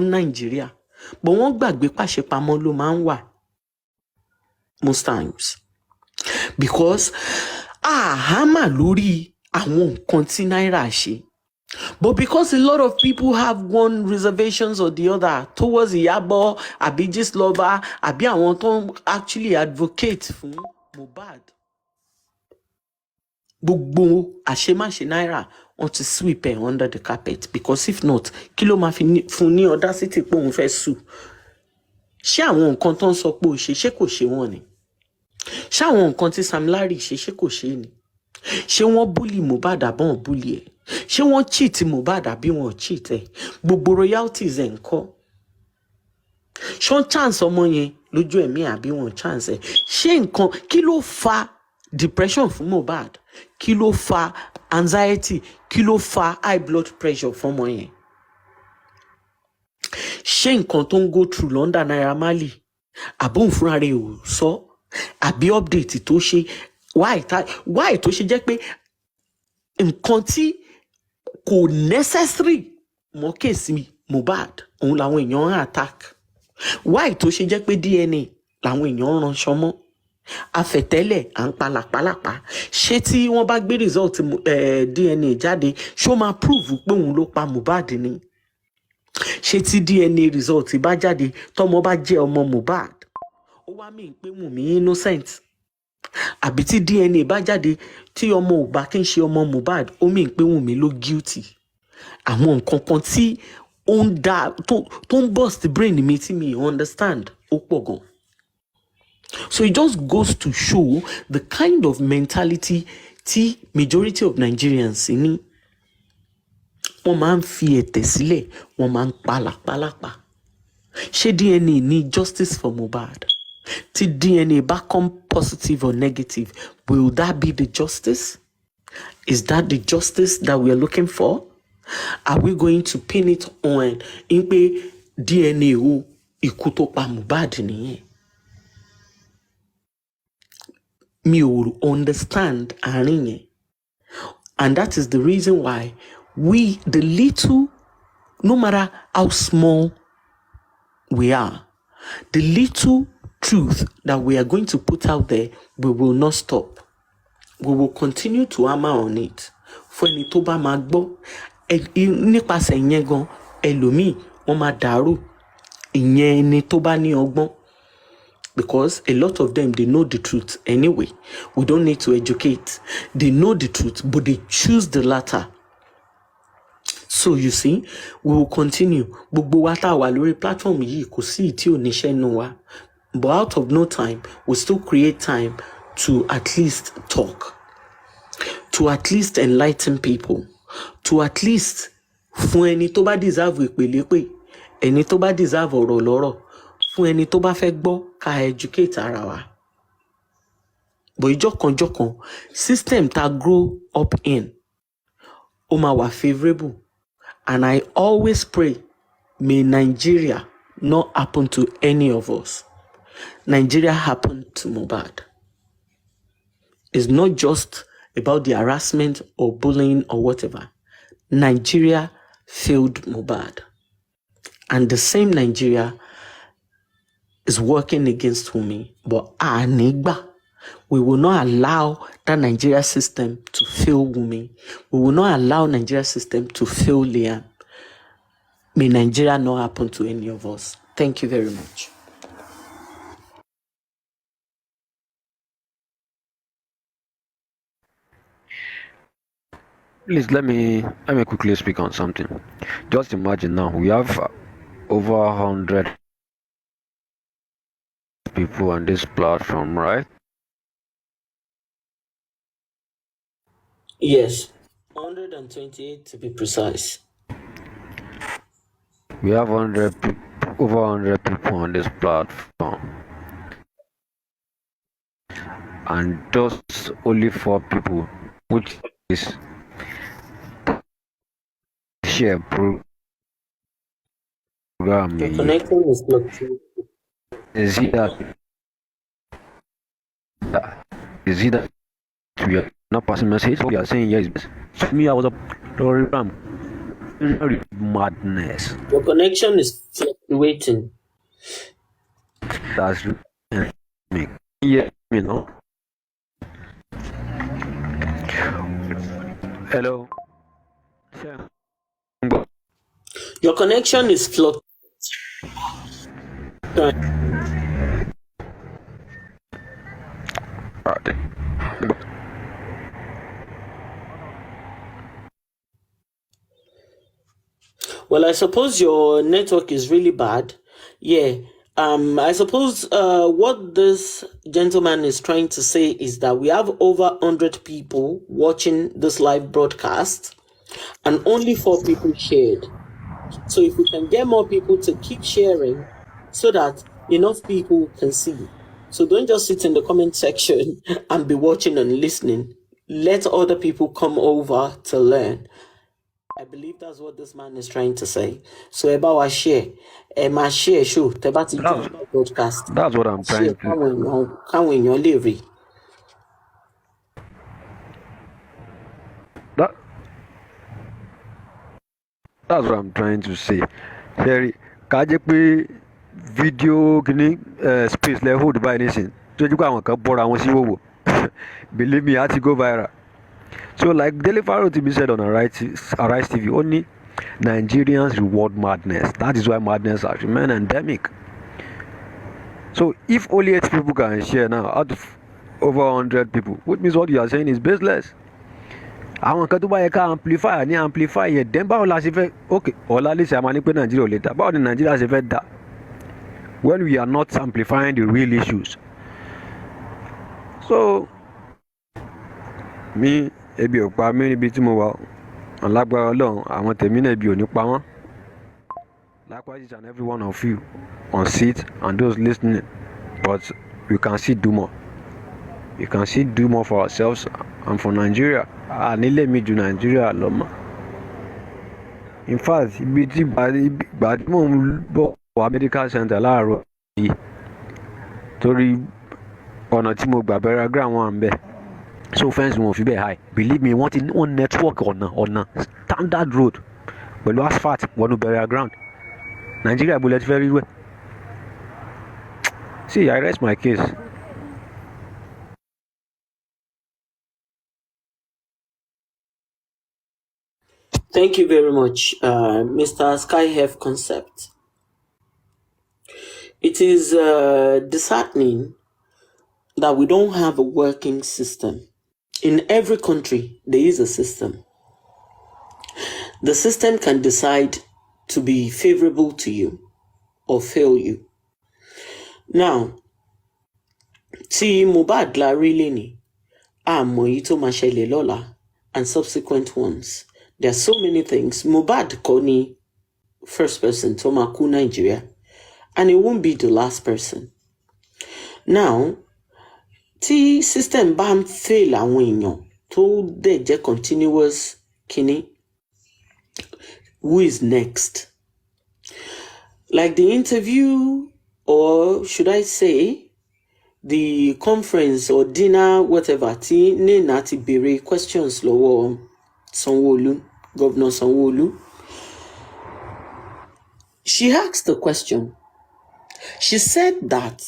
Nigeria, but wọ́n gbàgbé pàṣípamọ́ ló máa ń wà most times because àhámà lórí àwọn nǹkan tí náírà ṣe. But because a lot of people have one reservations or the other towards Iyabo, àbí Gistlover, àbí àwọn tó actually advocate fún Mohbad, gbogbo àṣemáṣe náírà wọ́n ti sweep ẹ̀ under the carpet, because if not, kí ló máa fi fún ní audacity pé òun fẹ́ sue? Ṣé àwọn nǹkan tó ń sọ pé ó ṣe kò ṣe wọ́n ni? Ṣé àwọn nǹkan tí Sam Larry ṣe kò ṣe ni? Ṣé wọ́n bully Mohbad àbí wọ́n bully ẹ̀? Ṣé wọ́n cheat Mohbad àbí wọ́n cheat ẹ̀? Gbogbo royalties ẹ̀ ńkọ́? Ṣé wọ́n chance ọmọ yẹn lójú ẹ̀mí àbí wọ́n chance ẹ̀? Ṣé nǹkan kí ló fa depression fún Mohbad? Kí ló fa anxiety? Kí ló fa high blood pressure fún ọmọ yẹn? Ṣé nǹkan tó ń go through London Naira Marley àbóhùn fúnra rẹ̀ ò sọ? Àbí update tó ṣe? Why tó ṣe jẹ́ pé nǹkan tí kò necessary mọ́ kéèsì Mohbad òun làwọn èèyàn ń attack? Why tó ṣe jẹ́ pé DNA làwọn èèyàn ń ránṣọ mọ́? Afẹ̀tẹ́lẹ̀ à ń palàpálàpá. Ṣé tí wọ́n bá gbé result DNA jáde, ṣó máa prove pé òun ló pa Mohbad ni? Ṣé tí DNA result bá jáde tọ́mọ bá jẹ́ ọmọ Mohbad, ó wá mí pé Wùnmí innocent? Àbí tí DNA bá jáde tí ọmọ ò bá kí n ṣe ọmọ Mohbad, ó mí pé Wùnmí ló guilty? Àwọn nǹkan kan tí ó ń da tó ń burst brain mi tí mi understand ó pọ̀ gan. So it just goes to show the kind of mentality tí majority of Nigerians ní. Wọ́n máa ń fi ẹ̀tẹ̀ sílẹ̀, wọ́n máa ń palàpálàpá. Ṣé DNA ní justice for Mohbad? Tí DNA bá come positive or negative, will that be the justice? Is that the justice that we are looking for? Are we going to pin it on in pé DNA o ikú tó pa Mohbad nìyẹn? Mi ò understand àárín yẹn. And that is the reason why the little, no matter how small we are, the little truth that we are going to put out there, we will not stop. We will continue to hammer on it. Fún ẹni tó bá máa gbọ́, nípasẹ̀ ìyẹn gan, ẹlòmíì wọ́n máa dàrú. Ìyẹn ẹni tó bá ní ọgbọ́n. Because a lot of them, they know the truth anyway. We don't need to educate. They know the truth, but they choose the latter. So you see, we will continue. Gbogbo wa tá wà lórí platform yìí kò sí tí ò níṣẹ́ nù wa. But out of no time, we still create time to at least talk, to at least enlighten people, to at least fún ẹni tó bá deserve ìpèlépè, ẹni tó bá deserve ọ̀rọ̀ lọ́rọ̀, fún ẹni tó bá fẹ́ gbọ́ ká educate ara wa. But ìjọ̀kan system ta grow up in ó máa wà favourable, and I always pray may Nigeria not happen to any of us. Nigeria happened to Mohbad. It's not just about the harassment or bullying or whatever. Nigeria failed Mohbad. And the same Nigeria is working against Wunmi. But Anigba, we will not allow that Nigeria system to fail Wunmi. We will not allow Nigeria system to fail Liam. May Nigeria not happen to any of us. Thank you very much. Please let me quickly speak on something. Just imagine now we have over 100 people on this platform, right? Yes, 128 to be precise. We have over 100 people on this platform, and just only 4 people, which is share program. Your connection is blocked. Is it that we are not passing message? We are saying yes. So me, I was a program. madness. Your connection is fluctuating. That's me. Yeah, you know. Hello. Yeah. Your connection is fluctuating. Well, I suppose your network is really bad. Yeah. I suppose what this gentleman is trying to say is that we have over 100 people watching this live broadcast and only 4 people shared. So if we can get more people to keep sharing so that enough people can see. So don't just sit in the comment section and be watching and listening. Let other people come over to learn. I believe that's what this man is trying to say. So about our share, my share show, tebati That's, join broadcast. that's what I'm Share, trying to. can we your livery. That, that's what I'm trying to say. Harry, ká jẹ́ pé fídíò kìíní space lẹ hold by nísìn tó jẹ́ pé àwọn kan bọ́ra wọn sí wòwò believe me, á ti go viral. So like Dele Farotimi said on Arise TV, only Nigerians reward madness. That is why madness has remained endemic. So if only 8 people can share now out of over 100 people, which means what you are saying is baseless. Àwọn kan tó bá yẹ ká amplify ní amplify yẹn then báwo la ṣe fẹ́ ok ọ̀la lè ṣe àmà ní pé Nàìjíríà ò lè dá báwo ni Nàìjíríà ṣe fẹ́ dá when we are not amplifying the real issues. So mi ebi ò pa mí níbi tí mo wà ọ̀làgbára Ọlọ́run àwọn tèmi náà ebi ò ní pa wọ́n. Likewise each and every one of you on seat and those listening, but we can still do more. We can still do more for ourselves and for Nigeria. Nílé mi ju Nigeria lọ mọ́. In fact ibi tí ìgbà tí mò ń bọ̀ wá medical center láàárọ̀ yìí torí ọ̀nà tí mo gbà bẹ̀rẹ̀ ground wọn bẹ̀ so fence wọn ò fi bẹ́ẹ̀ high believe me wọ́n network ọ̀nà standard road pẹ̀lú asphalt wọnú bẹ̀rẹ̀ ground Nigeria bullet very well. See, I rest my case. Thank you very much, Mr. Skyhef Concept. It is disheartening that we don't have a working system. In every country, there is a system. The system can decide to be favorable to you or fail you. Now, tí Mohbad la rí lénìí, àmọ́ èyí tó máa ṣẹlẹ̀ lọ́la and subsequent ones. There are so many things. Mohbad kọ́ ni first person tó máa kú Nigeria, and it won't be the last person. Now, tí system bá ń fail àwọn èèyàn tó dẹ̀ jẹ́ continuous kíní, who is next? Like the interview, or should I say, the conference or dinner, whatever, tí Nina ti béèrè questions lọ́wọ́ Sanwo-Olu, Governor Sanwo-Olu. She asked the question. She said that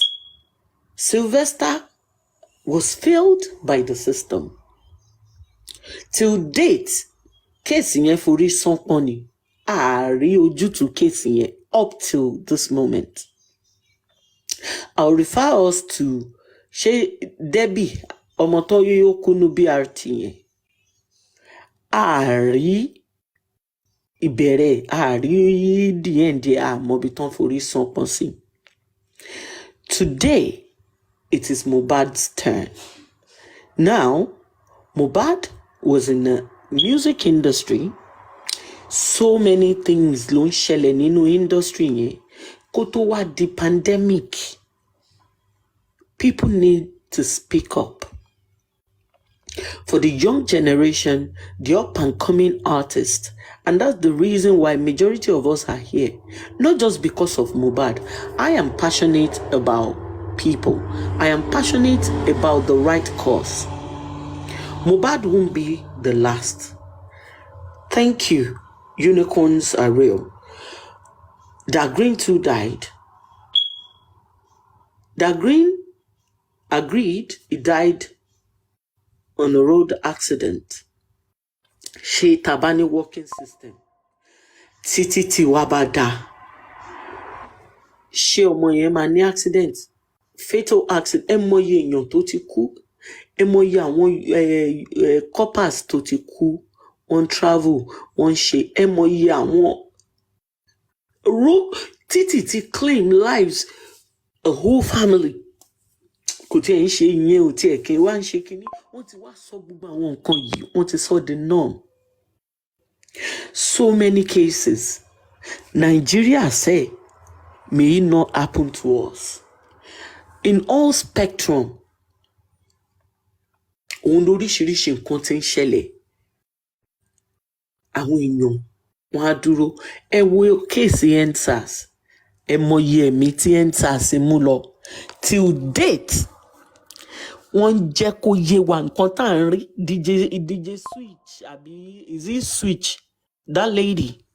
Sylvester was failed by the system. Till date, case yẹn forí sánpọ́n ni. Ààrí ojútùú case yẹn up till this moment. I'll refer us to Debbie Omotoyo Kunu BRT yẹn. Ààrí ìbẹ̀rẹ̀ ààrí the end àmọ́bi tán forí sánpọ́n sí. Today, it is Mohbad's turn. Now, Mohbad was in the music industry. So many things ló ń ṣẹlẹ̀ nínú industry yẹn. Kó tó wá di pandemic, people need to speak up. For the young generation, the up and coming artists, and that's the reason why majority of us are here. Not just because of Mohbad. I am passionate about people. I am passionate about the right cause. Mohbad won't be the last. Thank you unicorns are real. That Green too died. That Green agreed he died on a road accident. Ṣé tabani working system títí tí wàá bá dáa, ṣé ọmọ yẹn máa ní accident, fatal accident? Ẹ mọyì èèyàn tó ti kú, ẹ mọyì àwọn coppers tó ti kú, wọ́n travel, wọ́n ṣe, ẹ mọyì àwọn títí tí claim lives a whole family. Kò tí ẹ̀ ń ṣe ìyẹn ò tí ẹ̀ kí wá ń ṣe kínní, wọ́n ti wá sọ gbogbo àwọn nǹkan yìí, wọ́n ti sọ the norm. So many cases. Nigeria say, may it not happen to us. In all spectrum, òun lóríṣiríṣi nǹkan tí ń ṣẹlẹ̀. Àwọn èèyàn wọn á dúró. Ẹ wo kéèsì EndSARS. Ẹ mọyì ẹ̀mí tí EndSARS mú lọ. Till date, wọ́n jẹ́ kó yé wa nǹkan tá à ń rí. DJ Switch àbí is it Switch? That lady,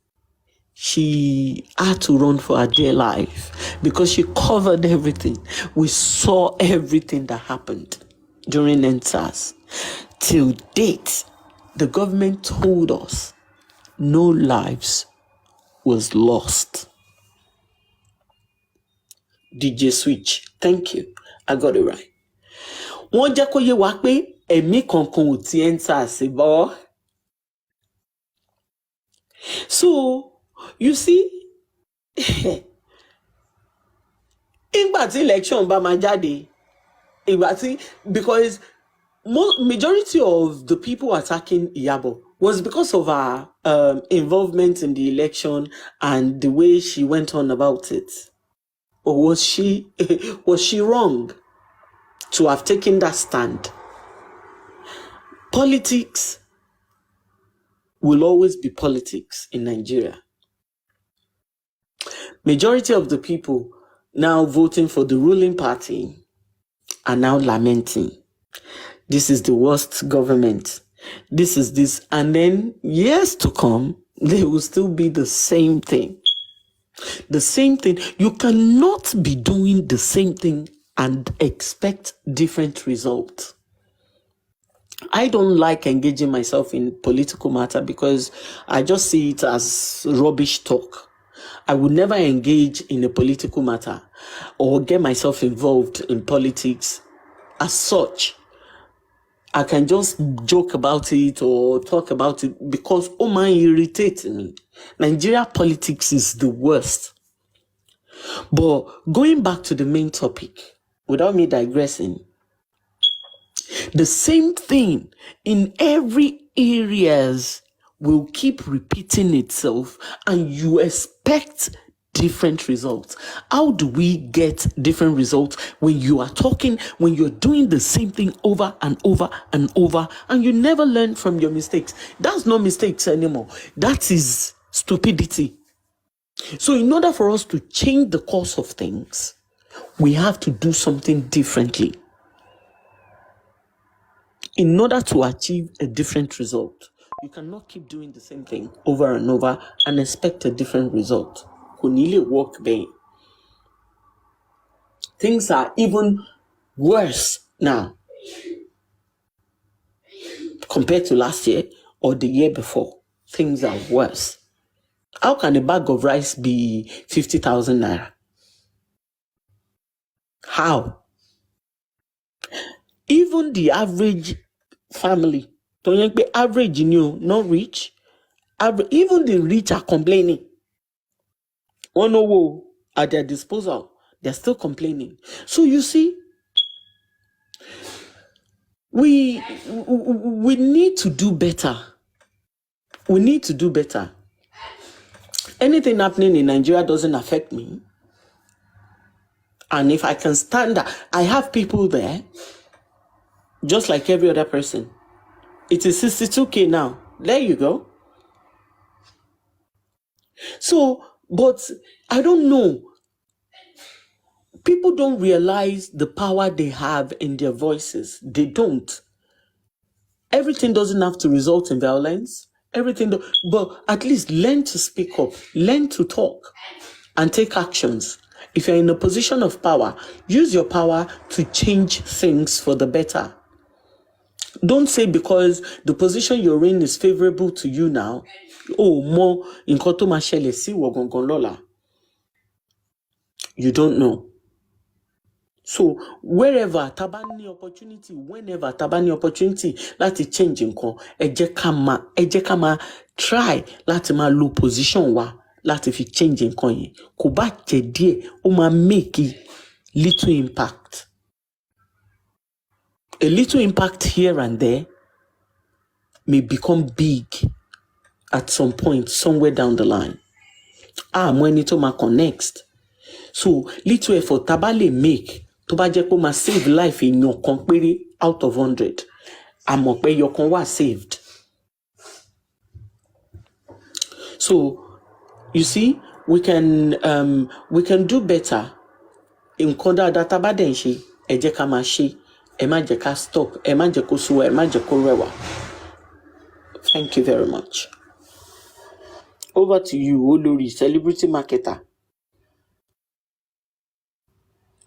she had to run for her dear life because she covered everything. We saw everything that happened during EndSARS. Till date, the government told us no lives was lost. DJ Switch, thank you. I got it right. Wọ́n jẹ́ kó yé wa pé ẹ̀mí kankan ò ti EndSARS bọ́. So, you see, ìgbà tí election bá máa jáde, because majority of the people attacking Iyabo was because of her involvement in the election and the way she went on about it. Or was she wrong to have taken that stand? Politics will always be politics in Nigeria. Majority of the people now voting for the ruling party are now lamenting. This is the worst government. This is this. And then years to come, they will still be the same thing. The same thing. You cannot be doing the same thing and expect different results. I don't like engaging myself in political matter because I just see it as rubbish talk. I would never engage in a political matter or get myself involved in politics as such. I can just joke about it or talk about it because man irritates me. Nigeria politics is the worst. But going back to the main topic, without me digressing, the same thing in every areas will keep repeating itself and you expect different results. How do we get different results when you are talking, when you're doing the same thing over and over and over and you never learn from your mistakes? That's not mistakes anymore. That is stupidity. So in order for us to change the course of things, we have to do something differently in order to achieve a different result. You cannot keep doing the same thing over and over and expect a different result. Work there. Things are even worse now compared to last year or the year before. Things are worse. How can a bag of rice be 50,000 naira? How? Even the average family, average, not rich, even the rich are complaining. One at their disposal, they're still complaining. So you see, we need to do better. We need to do better. Anything happening in Nigeria doesn't affect me. And if I can stand that, I have people there, just like every other person. It is 62K now. There you go. So, but I don't know. People don't realize the power they have in their voices. They don't. Everything doesn't have to result in violence. Everything, but at least learn to speak up, learn to talk, and take actions. If you're in a position of power, use your power to change things for the better. Don't say because the position you're in is favorable to you now, oh, more in koto mashele si wogongon lola. You don't know. So wherever tabani opportunity, whenever tabani opportunity, láti change nǹkan, ẹ jẹ́ ká máa try láti máa lo position wa láti fi change nǹkan yẹn. Kò bá jẹ́ díẹ̀, ó máa make little impact. A little impact here and there may become big at some point, somewhere down the line. Mo ẹni tó máa connect. So little effort tá bá lè make tó bá jẹ́ pé ó máa save life èèyàn kan péré out of 100, àmọ́ pé ẹyọ kan wà saved. So you see, we can do better. Nǹkan dáadáa tá bá dẹ̀ ń ṣe, ẹ jẹ́ ká máa ṣe, ẹ má jẹ́ ká stop, ẹ má jẹ́ kó sú wa, ẹ má jẹ́ kó rẹ̀ wá. Thank you very much. Over to you, Olori, celebrity marketer.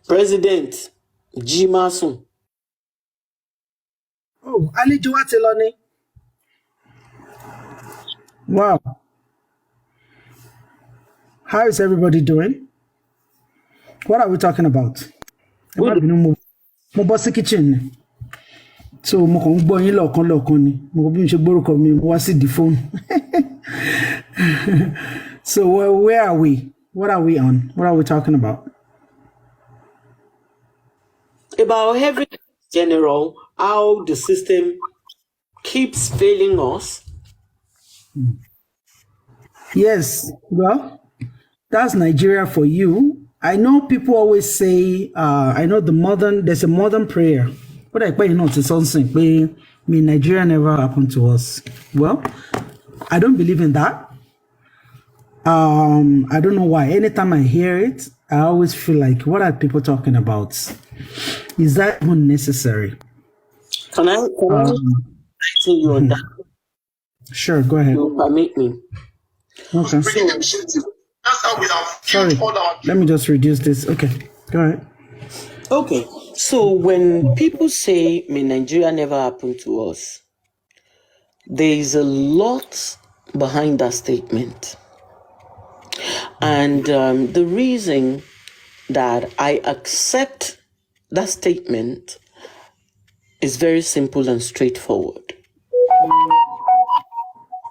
President Jimasun. Oh, àlejò wa ti lọ ni. Wow. How is everybody doing? What are we talking about? Mo bọ́ sí kitchen ni. So mo kàn ń gbọ́ yín lọ́ọ̀kan ni. Mo bí mo ṣe gbórúkọ mi, mo wá sí the phone. So where are we? What are we on? What are we talking about? About everything in general, how the system keeps failing us. Yes, well, that's Nigeria for you. I know people always say, I know there's a modern prayer. But I pay not to something. May Nigeria never happen to us. Well, I don't believe in that. I don't know why. Anytime I hear it, I always feel like, what are people talking about? Is that even necessary? Can I tell you on that? Sure, go ahead. You permit me. Okay. Sorry, let me just reduce this. Okay, go ahead. Okay, so when people say, may Nigeria never happen to us, there is a lot behind that statement. And the reason that I accept that statement is very simple and straightforward.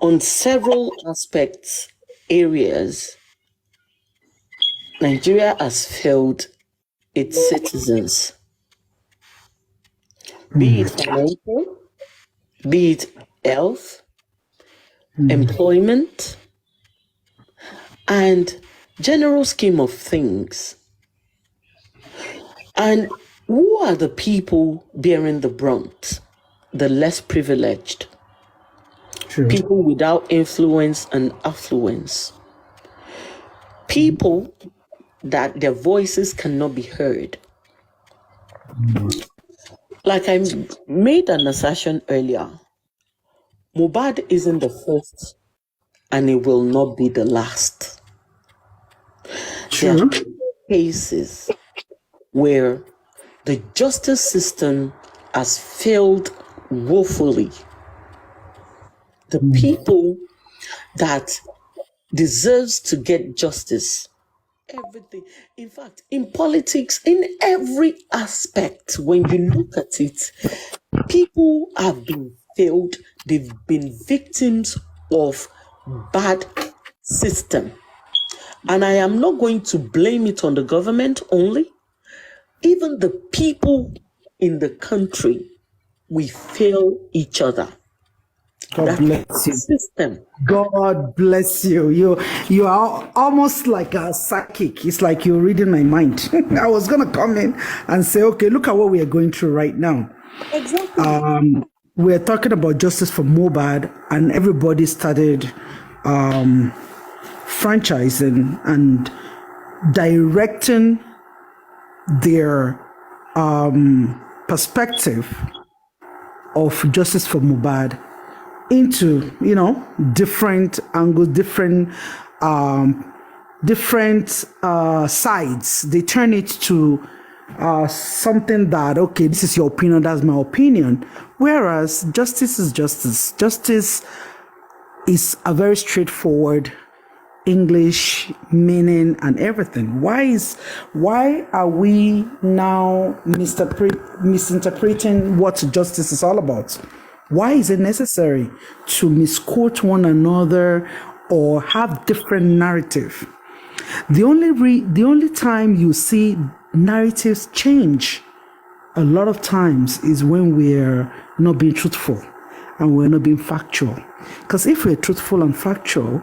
On several areas, Nigeria has failed its citizens, be it financial, be it health, employment, and general scheme of things. And who are the people bearing the brunt? The less privileged. True. People without influence and affluence. People that their voices cannot be heard. Like I made an assertion earlier, Mohbad isn't the first and it will not be the last. True. There are cases where the justice system has failed woefully. The people that deserves to get justice, everything. In fact, in politics, in every aspect, when you look at it, people have been failed. They've been victims of bad system. And I am not going to blame it on the government only. Even the people in the country, we fail each other. God bless you. System. God bless you. You are almost like a psychic. It's like you're reading my mind. I was gonna come in and say, okay, look at what we are going through right now. Exactly. We're talking about justice for Mohbad, and everybody started franchising and directing their perspective of justice for Mohbad into, different angles, different sides. They turn it to something that, okay, this is your opinion, that's my opinion. Whereas justice is justice. Justice is a very straightforward English meaning and everything. Why are we now misinterpreting what justice is all about? Why is it necessary to misquote one another or have different narrative? The only time you see narratives change a lot of times is when we're not being truthful and we're not being factual. Because if we're truthful and factual,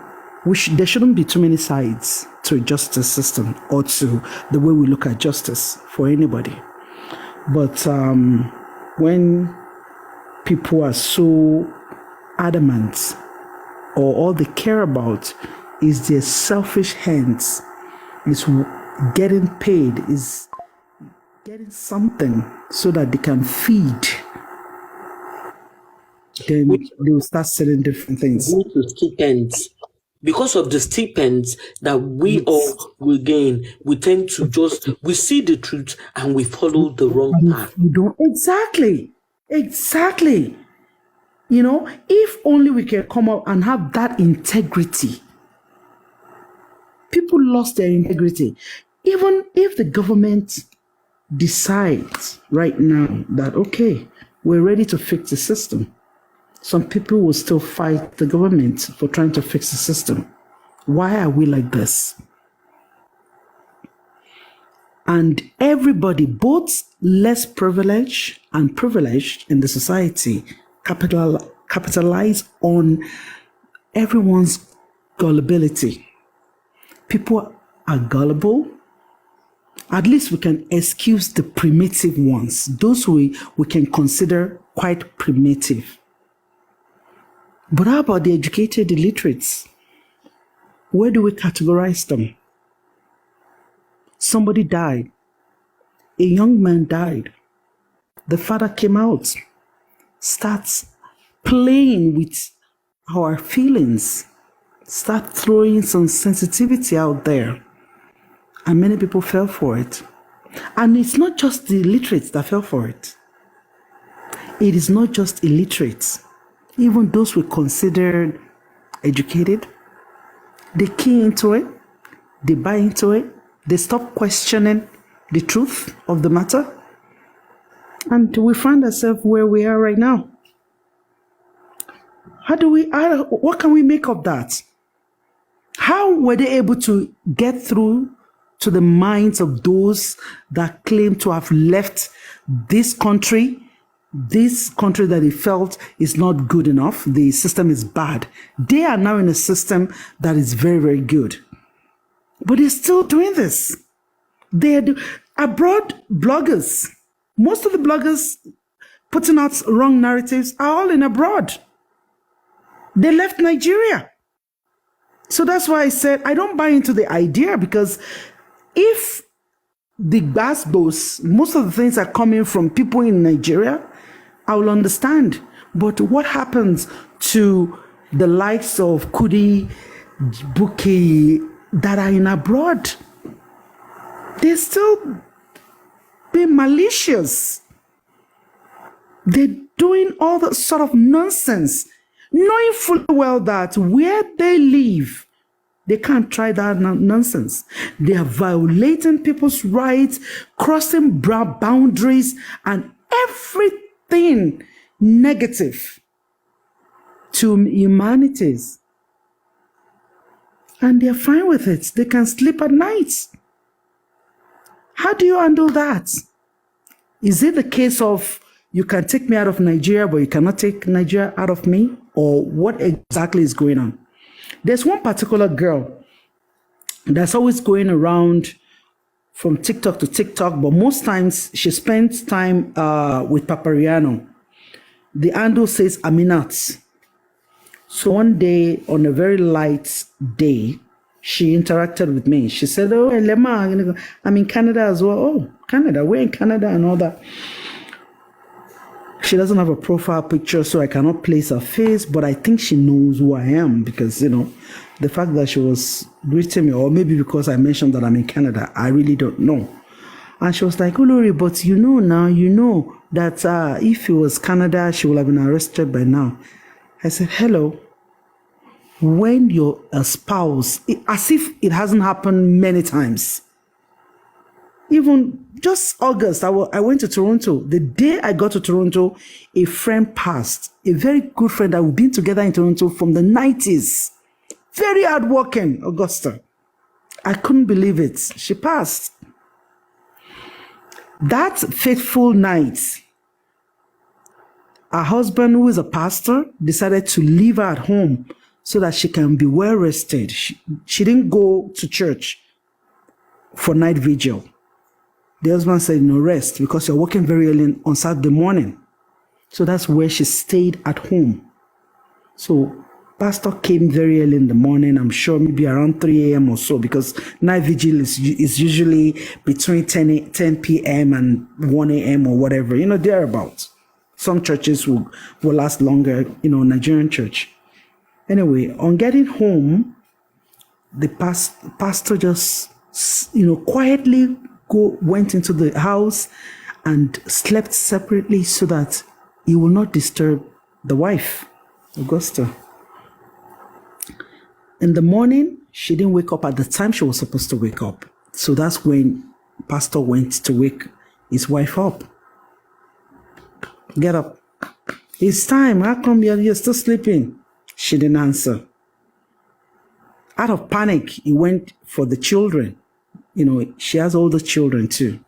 there shouldn't be too many sides to a justice system or to the way we look at justice for anybody. But when people are so adamant, or all they care about is their selfish hands, is getting paid, is getting something so that they can feed, then they will start selling different things. Stipends. Because of the stipends that we all will gain, we tend to we see the truth and we follow the wrong path. We don't exactly. If only we can come up and have that integrity. People lost their integrity. Even if the government decides right now that, okay, we're ready to fix the system, some people will still fight the government for trying to fix the system. Why are we like this? And everybody, both less privileged and privileged in the society, capitalize on everyone's gullibility. People are gullible. At least we can excuse the primitive ones. Those we can consider quite primitive. But how about the educated illiterates? Where do we categorize them? Somebody died. A young man died. The father came out, starts playing with our feelings, start throwing some sensitivity out there. And many people fell for it. And it's not just the illiterates that fell for it. It is not just illiterates. Even those we considered educated, they key into it, they buy into it, they stop questioning the truth of the matter, and we find ourselves where we are right now. What can we make of that? How were they able to get through to the minds of those that claim to have left this country that they felt is not good enough, the system is bad? They are now in a system that is very, very good. But they're still doing this. Abroad bloggers, most of the bloggers putting out wrong narratives are all in abroad. They left Nigeria. So that's why I said I don't buy into the idea, because if the Gbasgbos, most of the things are coming from people in Nigeria, I will understand. But what happens to the likes of Kudi, Buki, that are in abroad? They're still being malicious. They're doing all that sort of nonsense, knowing fully well that where they live, they can't try that nonsense. They are violating people's rights, crossing boundaries, and everything negative to humanities. And they're fine with it. They can sleep at night. How do you handle that? Is it the case of you can take me out of Nigeria, but you cannot take Nigeria out of me? Or what exactly is going on? There's one particular girl that's always going around from TikTok to TikTok, but most times she spends time with Papariano. The handle says Aminat. So one day, on a very light day, she interacted with me. She said, "Oh, Lema, I'm in Canada as well." "Oh, Canada, we're in Canada," and all that. She doesn't have a profile picture, so I cannot place her face, but I think she knows who I am because, the fact that she was greeting me, or maybe because I mentioned that I'm in Canada, I really don't know. And she was like, Olori, but that if it was Canada, she would have been arrested by now. I said, hello. When you're a spouse, as if it hasn't happened many times. Even just August, I went to Toronto. The day I got to Toronto, a friend passed. A very good friend that we've been together in Toronto from the 90s. Very hardworking, Augusta. I couldn't believe it. She passed. That fateful night, her husband, who is a pastor, decided to leave her at home so that she can be well rested. She didn't go to church for night vigil. The husband said, no, rest, because you're working very early on Saturday morning. So that's where she stayed at home. So pastor came very early in the morning, I'm sure maybe around 3 a.m. or so, because night vigil is usually between 10 p.m. and 1 a.m. or whatever, thereabouts. Some churches will last longer, Nigerian church. Anyway, on getting home, the pastor just, quietly went into the house and slept separately so that he will not disturb the wife, Augusta. In the morning, she didn't wake up at the time she was supposed to wake up. So that's when pastor went to wake his wife up. Get up. It's time. How come you're still sleeping? She didn't answer. Out of panic, he went for the children. She has older children too.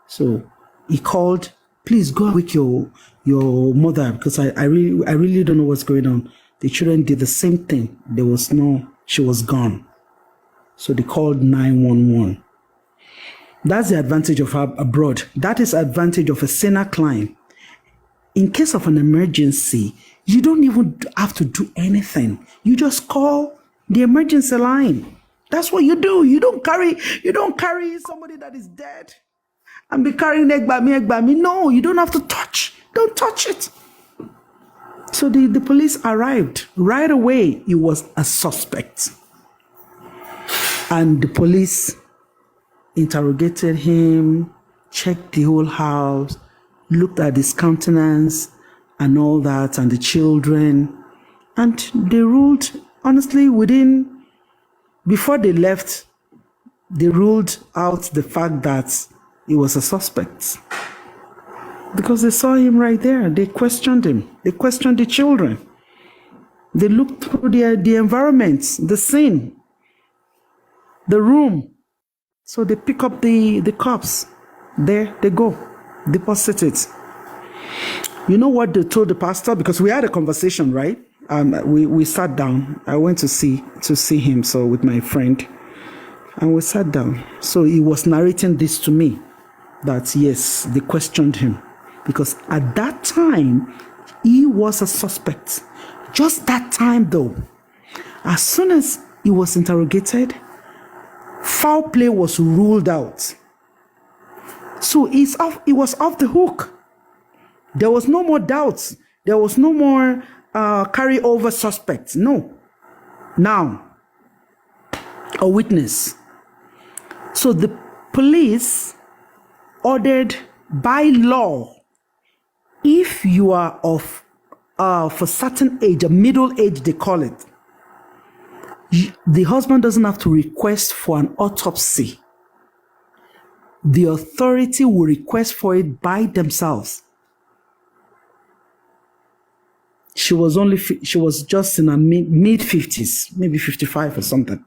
So he called, please go wake your mother, because I really don't know what's going on. The children did the same thing. She was gone. So they called 911. That's the advantage of abroad. That is advantage of a senior client. In case of an emergency, you don't even have to do anything. You just call the emergency line. That's what you do. You don't carry somebody that is dead and be carrying egbami. No, you don't have to touch. Don't touch it. So the police arrived. Right away, he was a suspect. And the police interrogated him, checked the whole house, looked at his countenance and all that, and the children. And they ruled, honestly, before they left, they ruled out the fact that he was a suspect. Because they saw him right there. They questioned him. They questioned the children. They looked through the environment, the scene, the room. So they pick up the cops. There they go. Deposit it. You know what they told the pastor? Because we had a conversation, right? We sat down. I went to see him, so with my friend. And we sat down. So he was narrating this to me. That yes, they questioned him. Because at that time, he was a suspect. Just that time, though. As soon as he was interrogated, foul play was ruled out. So he was off the hook. There was no more doubts. There was no more carry-over suspects. No. Now, a witness. So the police ordered by law, if you are of for certain age, a middle age they call it, the husband doesn't have to request for an autopsy. The authority will request for it by themselves. She was just in her mid-50s, maybe 55 or something.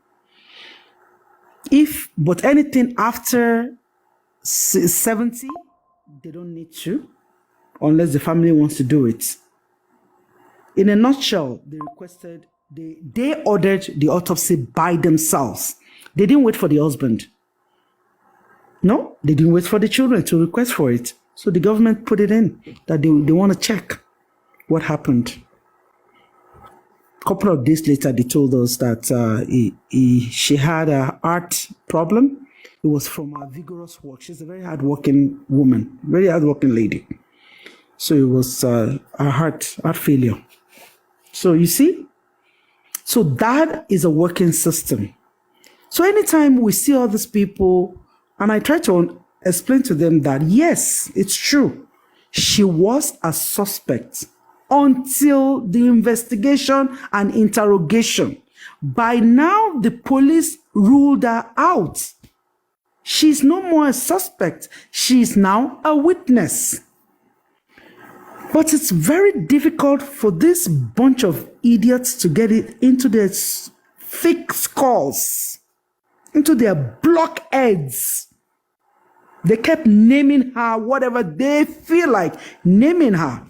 But anything after 70, they don't need to, unless the family wants to do it. In a nutshell, they ordered the autopsy by themselves. They didn't wait for the husband. No, they didn't wait for the children to request for it. So the government put it in that they want to check what happened. A couple of days later, they told us that she had a heart problem. It was from her vigorous work. She's a very hardworking woman, very hardworking lady. So it was a heart failure. So you see, so that is a working system. So anytime we see all these people, and I try to explain to them that yes, it's true, she was a suspect until the investigation and interrogation. By now, the police ruled her out. She's no more a suspect. She's now a witness. But it's very difficult for this bunch of idiots to get it into their thick skulls, into their blockheads. They kept naming her whatever they feel like naming her,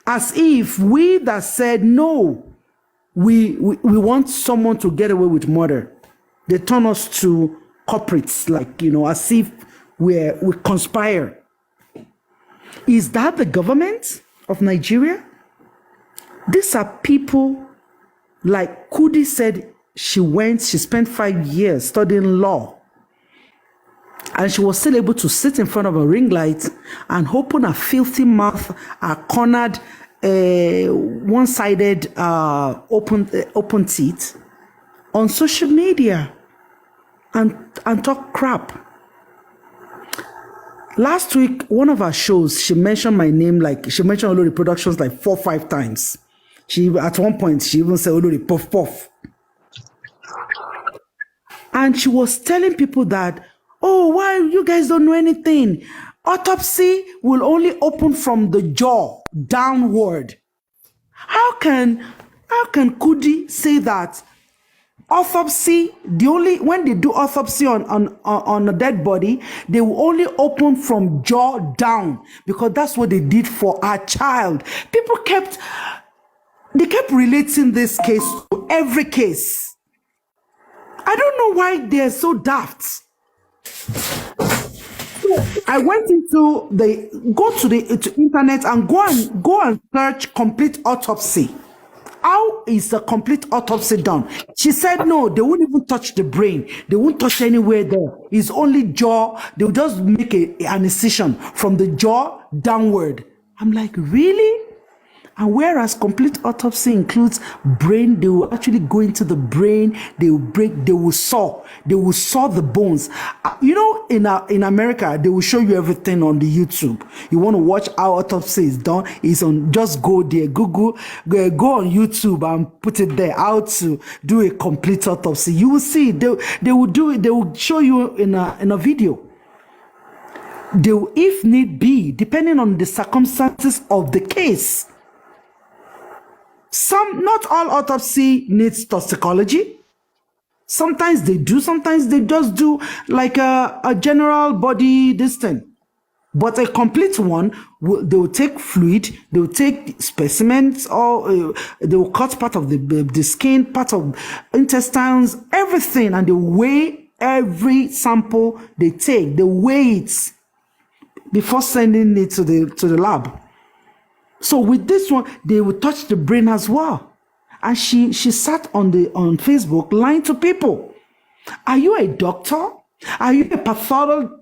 as if we that said no, we want someone to get away with murder, they turn us to culprits, like, as if we conspire. Is that the government of Nigeria? These are people, like Kudi said, she spent 5 years studying law, and she was still able to sit in front of a ring light and open a filthy mouth, a cornered, one-sided, open teeth on social media and talk crap. Last week, one of our shows, she mentioned my name, like she mentioned Olori Productions like 4 or 5 times. At one point, she even said Olori Puff Puff. And she was telling people that, oh, why you guys don't know anything? Autopsy will only open from the jaw downward. How can Kudi say that? Autopsy, when they do autopsy on a dead body, they will only open from jaw down, because that's what they did for our child. People kept relating this case to every case. I don't know why they're so daft. I went into the internet and go and search complete autopsy. How is the complete autopsy done? She said no, they won't even touch the brain. They won't touch anywhere there. It's only jaw. They'll just make an incision from the jaw downward. I'm like, really? And whereas complete autopsy includes brain, they will actually go into the brain, they will saw the bones. In America, they will show you everything on the YouTube. You want to watch how autopsy is done, just go there, Google, go on YouTube and put it there, how to do a complete autopsy. You will see, they will show you in a video. They will, if need be, depending on the circumstances of the case. Not all autopsy needs toxicology. Sometimes they do, sometimes they just do like a general body distance. But a complete one, they will take fluid, they will take specimens, or they will cut part of the skin, part of intestines, everything, and they weigh every sample they take. They weigh it before sending it to the lab. So with this one, they will touch the brain as well. And she sat on Facebook lying to people. Are you a doctor? Are you a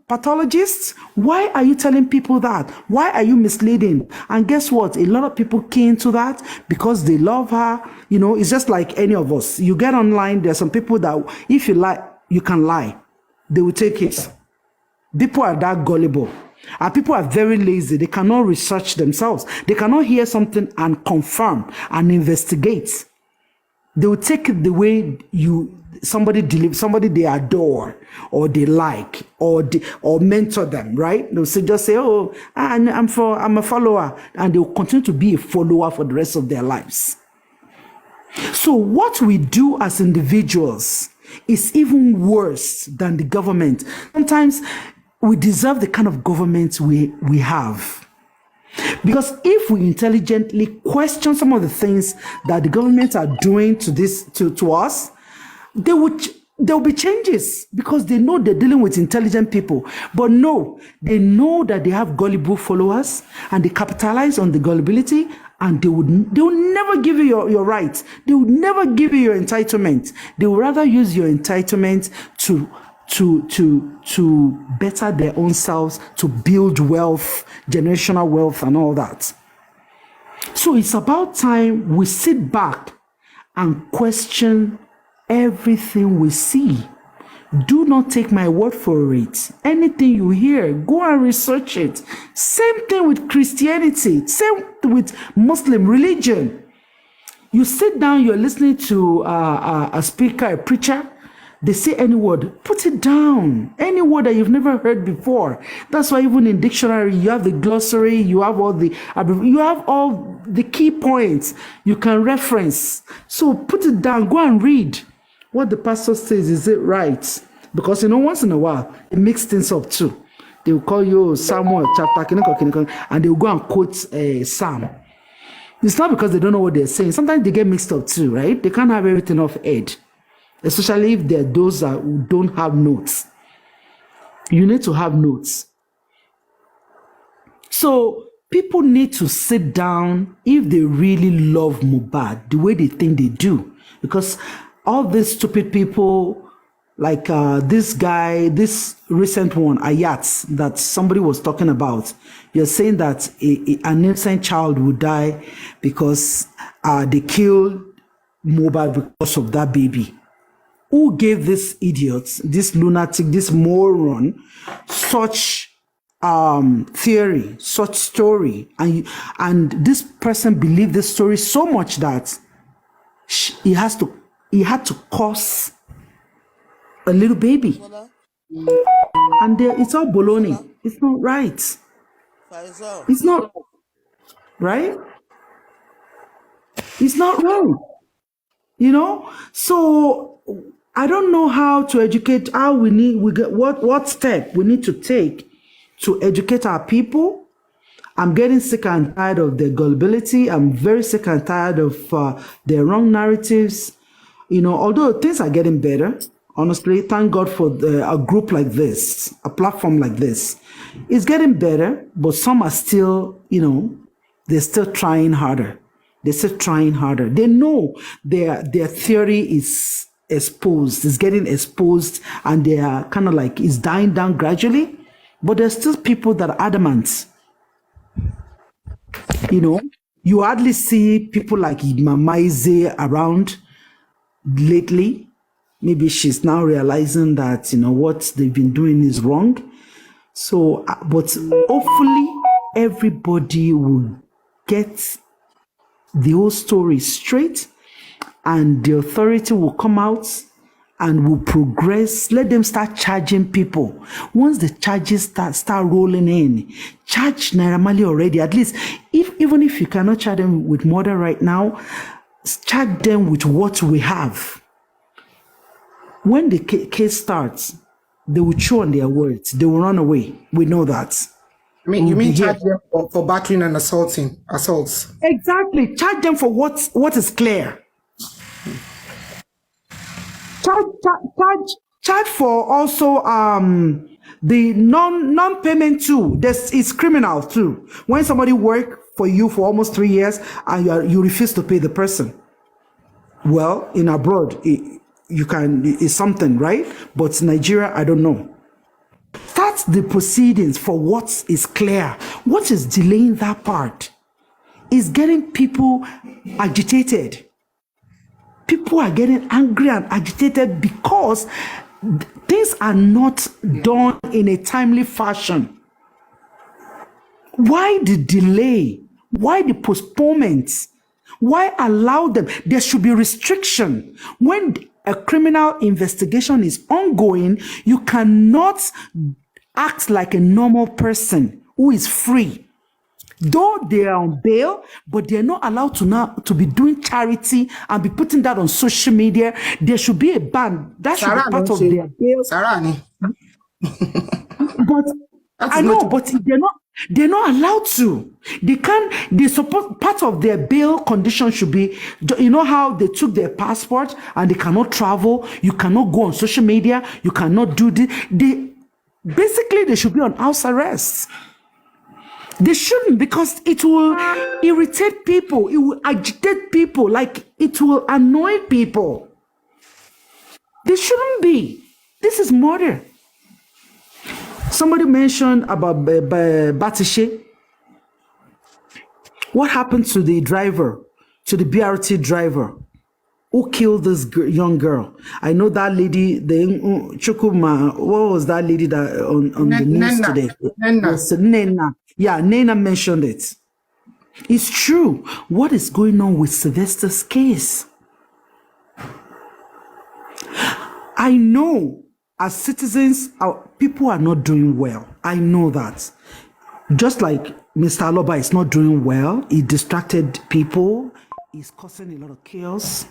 pathologist? Why are you telling people that? Why are you misleading? And guess what? A lot of people key into that because they love her. It's just like any of us. You get online, there's some people that if you lie, you can lie. They will take it. People are that gullible. And people are very lazy. They cannot research themselves. They cannot hear something and confirm and investigate. They will take it the way somebody they adore or they like or mentor them, right? They'll just say, oh, I'm a follower, and they will continue to be a follower for the rest of their lives. So what we do as individuals is even worse than the government. Sometimes we deserve the kind of government we have. Because if we intelligently question some of the things that the government are doing to us, there will be changes, because they know they're dealing with intelligent people. But no, they know that they have gullible followers, and they capitalize on the gullibility, and they will never give you your rights. They will never give you your entitlement. They will rather use your entitlement to better their own selves, to build wealth, generational wealth, and all that. So it's about time we sit back and question everything we see. Do not take my word for it. Anything you hear, go and research it. Same thing with Christianity, same with Muslim religion. You sit down, you're listening to a speaker, a preacher, they say any word, put it down. Any word that you've never heard before. That's why even in dictionary, you have the glossary, you have all the key points you can reference. So put it down, go and read what the pastor says. Is it right? Because once in a while, it mix things up too. They will call you Samuel chapter, and they will go and quote a psalm. It's not because they don't know what they're saying. Sometimes they get mixed up too, right? They can't have everything off head. Especially if they're those who don't have notes. You need to have notes. So people need to sit down if they really love Mohbad the way they think they do. Because all these stupid people, like this guy, this recent one, Ayat, that somebody was talking about, you're saying that an innocent child would die because they killed Mohbad because of that baby. Who gave this idiot, this lunatic, this moron, such theory, such story? And this person believed this story so much that he had to curse a little baby. And it's all baloney. It's not right. It's not right. It's not wrong. So I don't know how to educate, what step we need to take to educate our people. I'm getting sick and tired of their gullibility. I'm very sick and tired of their wrong narratives. Although things are getting better, honestly, thank God for a group like this, a platform like this. It's getting better, but some are still, they're still trying harder. They're still trying harder. They know their theory is exposed, is getting exposed, and they are kind of like, it's dying down gradually. But there's still people that are adamant. You hardly see people like Mama Ize around lately. Maybe she's now realizing that, what they've been doing is wrong. So, but hopefully everybody will get the whole story straight, and the authority will come out and will progress. Let them start charging people. Once the charges start rolling in, charge Naira Marley already. At least, even if you cannot charge them with murder right now, charge them with what we have. When the case starts, they will chew on their words. They will run away. We know that. I mean, you mean charge them for battering and assaults? Exactly. Charge them for what is clear. Charge for also the non-payment too. This is criminal too. When somebody work for you for almost 3 years and you refuse to pay the person. Well, in abroad, it's something, right? But Nigeria, I don't know. That's the proceedings for what is clear. What is delaying that part is getting people agitated. People are getting angry and agitated because things are not done in a timely fashion. Why the delay? Why the postponements? Why allow them? There should be restriction. When a criminal investigation is ongoing, you cannot act like a normal person who is free. Though they are on bail, but they're not allowed to be doing charity and be putting that on social media. There should be a ban. That should be part of their bail. But I know, but they're not allowed to. They suppose part of their bail condition should be, how they took their passport and they cannot travel, you cannot go on social media, you cannot do this. Basically they should be on house arrest. They shouldn't, because it will irritate people, it will agitate people, like it will annoy people. They shouldn't be. This is murder. Somebody mentioned about Batishe. What happened to the driver, to the BRT driver who killed this young girl? I know that lady, the Chukuma, what was that lady that on the news today? Nena. Yes, Nena. Yeah, Nena mentioned it. It's true. What is going on with Sylvester's case? I know as citizens, people are not doing well. I know that. Just like Mr. Aloba is not doing well, he distracted people, he's causing a lot of chaos.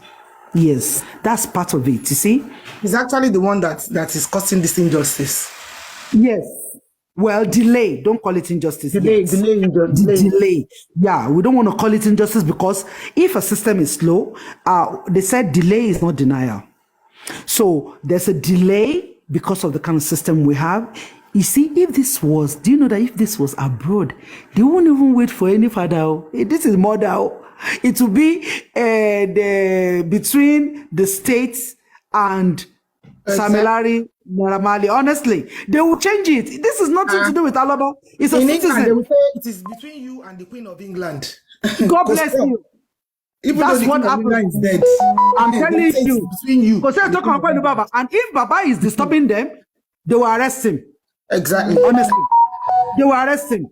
Yes, that's part of it, you see? He's actually the one that is causing this injustice. Yes. Well, delay. Don't call it injustice. Delay. Yeah, we don't want to call it injustice because if a system is slow, they said delay is not denial. So there's a delay because of the kind of system we have. You see, if this was, do you know that if this was abroad, they won't even wait for any father. This is murder. It will be between the states and Samilari, Naramali. Honestly, they will change it. This is nothing to do with Alaba. It's a In citizen. England, they will say it is between you and the Queen of England. God bless you. Even That's though the what Queen of England happens. is dead. I'm they telling say you. it's between you. Because they're talking about Baba. And if Baba is disturbing them, they will arrest him. Exactly. Honestly, they will arrest him.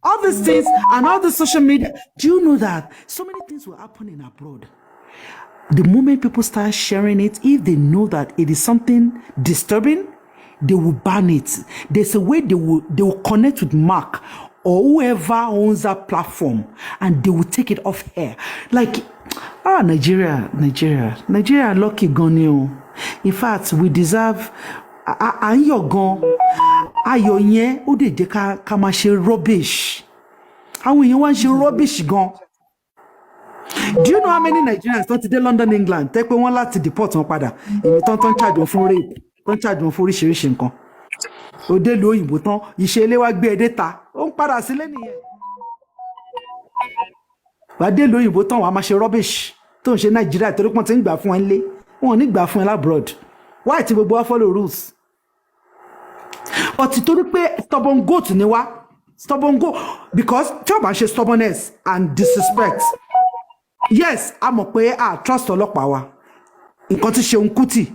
All these things and all the social media. Do you know that so many things will happen in abroad? The moment people start sharing it, if they know that it is something disturbing, they will ban it. There's a way they will connect with Mark or whoever owns that platform, and they will take it off air. Like, Nigeria, lucky gone. In fact, we deserve. And you're gone. Ayọ̀ yẹn ó dé jẹ́ ká máa ṣe rubbish. Àwọn èèyàn wá ń ṣe rubbish gan. Do you know how many Nigerians don't today London, England? Take one láti deport wọn padà. Èmi tán charge wọn fún rape, tán charge wọn fún oríṣiríṣi nǹkan. Òde lu òyìnbó tán, ìṣe ilé wa gbé ẹdẹ ta. Ó ń padà sílé nìyẹn. Wàdé lu òyìnbó tán wàá máa ṣe rubbish. Tó ń ṣe Nàìjíríà torí pọ́n ti ń gbà fún ẹ nílé. Wọn ò ní gbà fún ẹ labroad. Why ti gbogbo wa follow rules? But torí pé stubborn goat ni wá. Stubborn goat. Because tí o bá ṣe stubbornness and disrespect. Yes, a mọ̀ pé trust ọlọ́pàá wa. Nǹkan tí Ṣeun Kútì